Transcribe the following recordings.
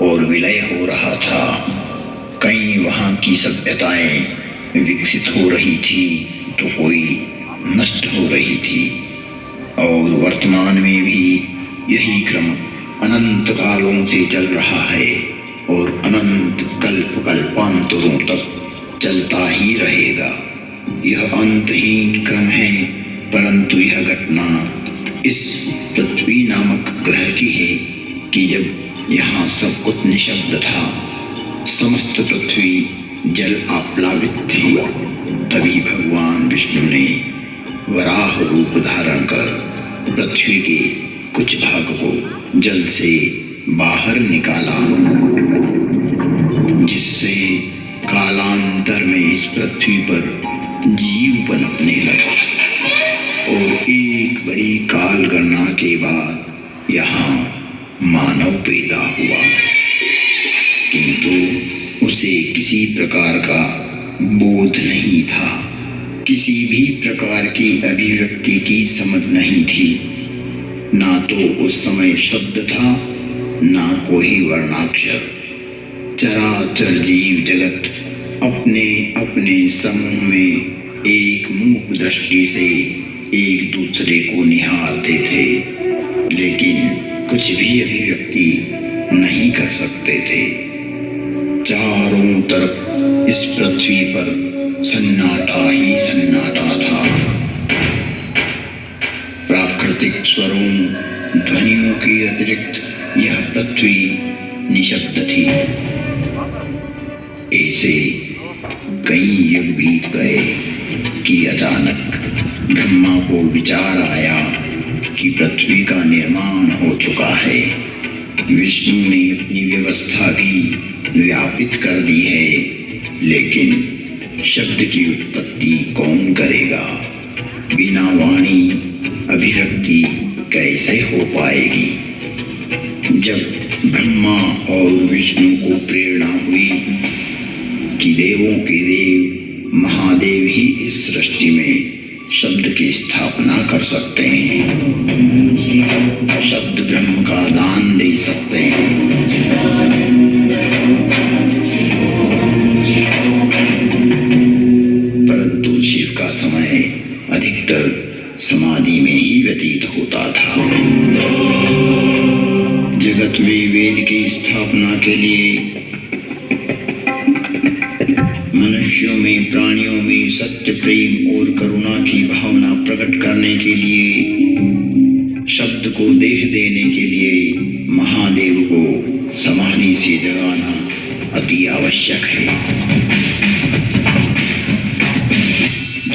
और विलय हो रहा था। कहीं वहाँ की सभ्यताएं विकसित हो रही थी तो कोई नष्ट हो रही थी, और वर्तमान में भी यही क्रम अनंत कालों से चल रहा है और अनंत कल्प कल्पांतरों तक चलता ही रहेगा। यह अंतहीन क्रम है, परंतु यह घटना इस पृथ्वी नामक ग्रह की है कि जब यहाँ सब कुछ निशब्द था, समस्त पृथ्वी जल आप्लावित थी, तभी भगवान विष्णु ने वराह रूप धारण कर पृथ्वी के कुछ भाग को जल से बाहर निकाला, जिससे कालांतर में इस पृथ्वी पर जीव पनपने लगा और एक बड़ी काल गणना के बाद यहाँ मानव पैदा हुआ। किंतु उसे किसी प्रकार का बोध नहीं था, किसी भी प्रकार की अभिव्यक्ति की समझ नहीं थी। ना तो उस समय शब्द था, ना कोई वर्णाक्षर। चराचर जीव जगत अपने अपने समूह में एक मूक दृष्टि से एक दूसरे को निहारते थे, लेकिन कुछ भी अभिव्यक्ति नहीं कर सकते थे। चारों तरफ इस पृथ्वी पर सन्नाटा ही सन्नाटा था। प्राकृतिक स्वरों ध्वनियों के अतिरिक्त यह पृथ्वी निशब्द थी। ऐसे कई युग बीत गए कि अचानक ब्रह्मा को विचार आया कि पृथ्वी का निर्माण हो चुका है। विष्णु ने अपनी व्यवस्था भी व्यापित कर दी है, लेकिन शब्द की उत्पत्ति कौन करेगा? बिना वाणी अभिव्यक्ति कैसे हो पाएगी? जब ब्रह्मा और विष्णु को प्रेरणा हुई कि देवों के देव महादेव ही इस सृष्टि में शब्द की स्थापना कर सकते हैं, शब्द ब्रह्म का दान दे सकते हैं, परंतु शिव का समय अधिकतर समाधि में ही व्यतीत होता था। जगत में वेद की स्थापना के लिए, मनुष्यों में प्राणियों में सत्य प्रेम और करुणा की भावना प्रकट करने के लिए, शब्द को देह देने के लिए महादेव को समाधि से जगाना अति आवश्यक है।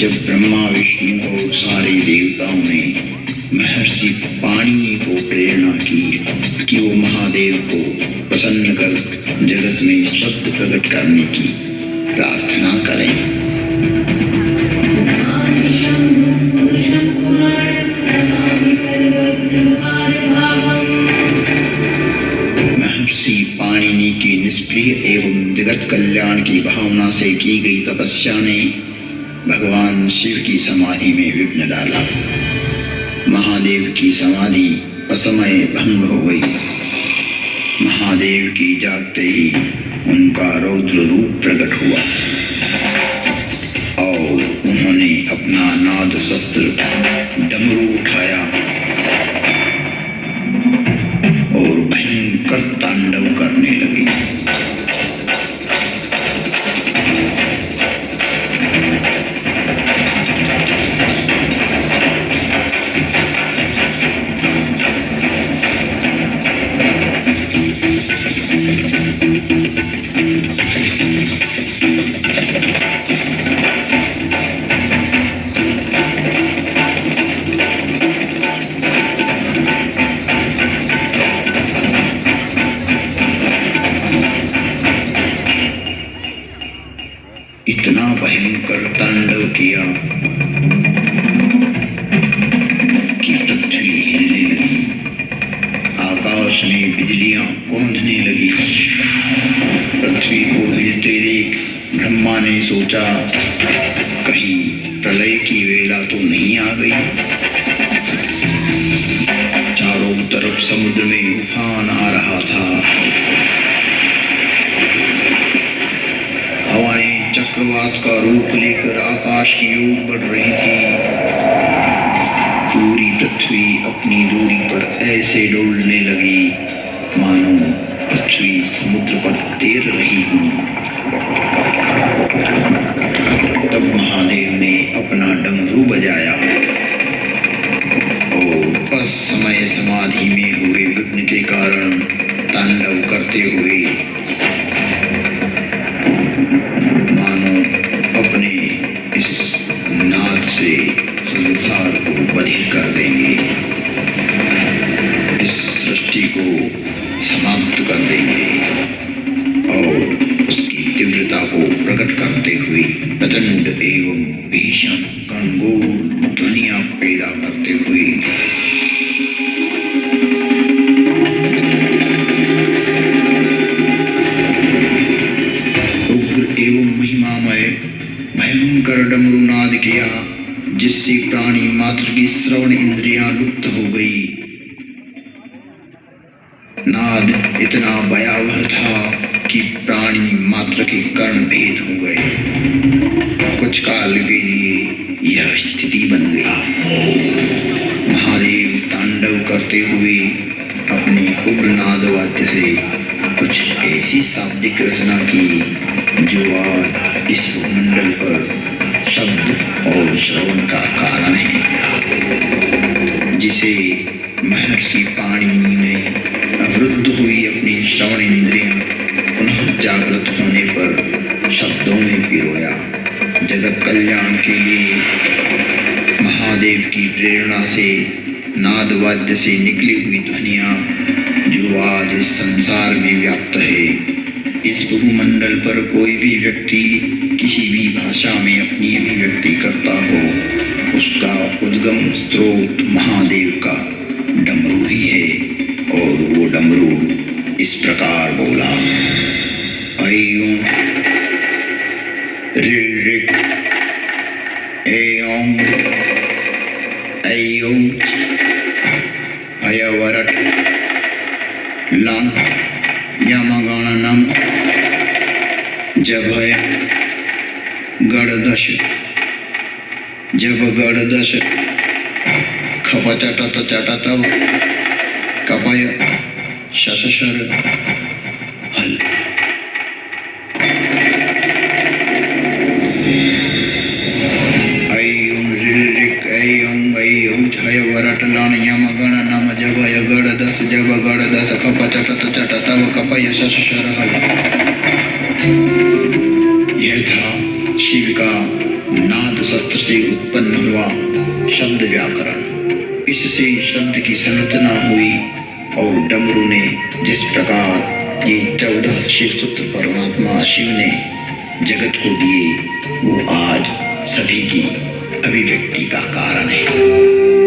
जब ब्रह्मा विष्णु और सारे देवताओं ने महर्षि पाणिनि को प्रेरणा की कि वो महादेव को प्रसन्न कर जगत में शब्द प्रकट करने की प्रार्थना करें, महर्षि पाणिनि की निष्प्रिय एवं जगत कल्याण की भावना से की गई तपस्या ने भगवान शिव की समाधि में विघ्न डाला। महादेव की समाधि असमय भंग हो गई। महादेव की जागते ही उनका रौद्र रूप प्रकट हुआ और उन्होंने अपना नाद शस्त्र डमरू उठाया और भयंकर तांडव करने लगे। इतना भयंकर तांडव किया कि पृथ्वी हिलने लगी, आकाश में बिजलियां कौंधने लगी। पृथ्वी को हिलते देख ब्रह्मा ने सोचा कहीं प्रलय की वेला तो नहीं आ गई। चारों तरफ समुद्र में उफान आ रहा था। चक्रवात का रूप लेकर आकाश की ओर बढ़ रही थी। पूरी पृथ्वी अपनी दूरी पर ऐसे डोलने लगी मानो पृथ्वी समुद्र पर तैर रही हो। तब महादेव ने अपना डमरू बजाया और असमय समाधि में हुए विघ्न के कारण तांडव करते हुए मानो अपने इस नाद से संसार को बधिर कर देंगे, इस सृष्टि को समाप्त कर देंगे और उसकी तीव्रता को प्रकट करते हुए प्रचंड एवं भीषण घनघोर ध्वनियां पैदा करते हुए उग्र एवं महिमामय भयंकर डमरू नाद किया, जिससे प्राणी मात्र की श्रवण इंद्रियां लुप्त हो गई। नाद इतना भयावह था कि प्राणी मात्र के कर्ण भेद हो गए। कुछ काल के लिए यह स्थिति बन गई। महादेव तांडव करते हुए अपने उग्र नाद वाद्य से कुछ ऐसी शाब्दिक रचना की जो आज इस भूमंडल पर शब्द और श्रवण का कारण है, जिसे महर्षि पाणिनि ने अवरुद्ध हुई अपनी श्रवण इंद्रियां पुनः जागृत होने पर शब्दों में पिरोया। जगत कल्याण के लिए महादेव की प्रेरणा से नाद वाद्य से निकली हुई ध्वनियां जो आज इस संसार में व्याप्त है। इस भूमंडल पर कोई भी व्यक्ति किसी भी भाषा में अपनी अभिव्यक्ति करता हो, उसका उद्गम स्रोत महादेव का डमरू ही है। और वो डमरू इस प्रकार बोला, ऐं ऋ ऋ ऐं ऐं हयवरट लम यमगणनम जभय गणदश जब गणदश खपचटत चटतव कपय शशशर हल। ऐं ऋ ऐं ऐं हयवरट लम यमगणनम जभय गणदश जब गणदश खपचटत चटतव कपय शशशर हल। यह था शिव का नाद शस्त्र से उत्पन्न हुआ शब्द व्याकरण। इससे शब्द की संरचना हुई और डमरू ने जिस प्रकार ये 14 शिव सूत्र परमात्मा शिव ने जगत को दिए, वो आज सभी की अभिव्यक्ति का कारण है।